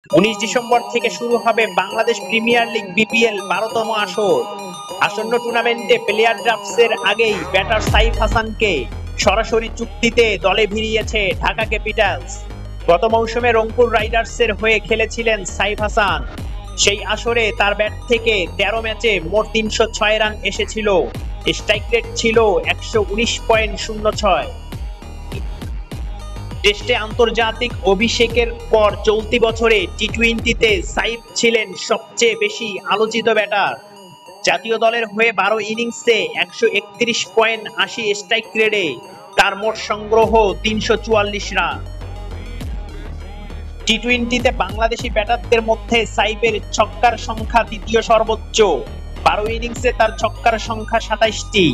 19 December থেকে শুরু হবে বাংলাদেশ প্রিমিয়ার লিগ বিপিএল 12তম আসর। আসন্ন টুর্নামেন্টে প্লেয়ার ড্রাফটসের আগেই ব্যাটার সাইফ হাসানকে সরাসরি চুক্তিতে দলে ভিড়িয়েছে ঢাকা ক্যাপিটালস। গত মৌসুমে রংপুর রাইডার্সের হয়ে খেলেছিলেন সাইফ হাসান। সেই আসরে তার ব্যাট থেকে 13 ম্যাচে মোট 306 রান এসেছিল। স্ট্রাইক রেট ছিল 119.06। টেস্টে আন্তর্জাতিক অভিষেকের পর চলতি বছরে টি-20তে সাইফ ছিলেন সবচেয়ে বেশি আলোচিত ব্যাটার। জাতীয় দলের হয়ে 12 ইনিংসে 131.80 স্ট্রাইক রেটে তার মোট সংগ্রহ 344 রান। টি-20তে বাংলাদেশি ব্যাটারদের মধ্যে সাইফের ছক্কার সংখ্যা দ্বিতীয় সর্বোচ্চ। 12 ইনিংসে তার ছক্কার সংখ্যা 27টি।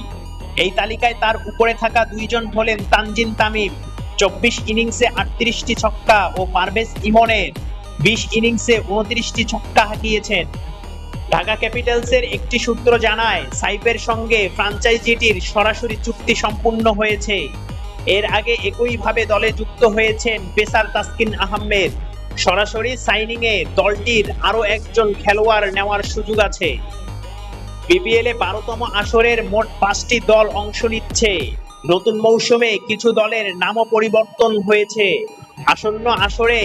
এই তালিকায় তার উপরে থাকা দুইজন হলেন তানজিম তামিম 24 ইনিংসে 38টি ছক্কা ও পারভেজ ইমনের 20 ইনিংসে 29টি ছক্কা হাঁকিয়েছেন। ঢাকা ক্যাপিটালসের একটি সূত্র জানায়, সাইফের সঙ্গে ফ্র্যাঞ্চাইজিটির সরাসরি চুক্তি সম্পূর্ণ হয়েছে। এর আগে একইভাবে দলে যুক্ত হয়েছেন পেসার তাসকিন আহমেদ। সরাসরি সাইনিংয়ে দলটির আরও একজন খেলোয়াড় নেওয়ার সুযোগ আছে। বিপিএলে 12তম আসরের মোট 5টি দল অংশ নিচ্ছে। নতুন মৌসুমে কিছু দলের নামও পরিবর্তন হয়েছে। আসন্ন আসরে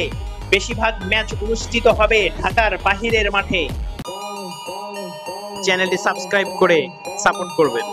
বেশিরভাগ ম্যাচ অনুষ্ঠিত হবে ঢাকার বাহিরের মাঠে। চ্যানেলটি সাবস্ক্রাইব করে সাপোর্ট করবেন।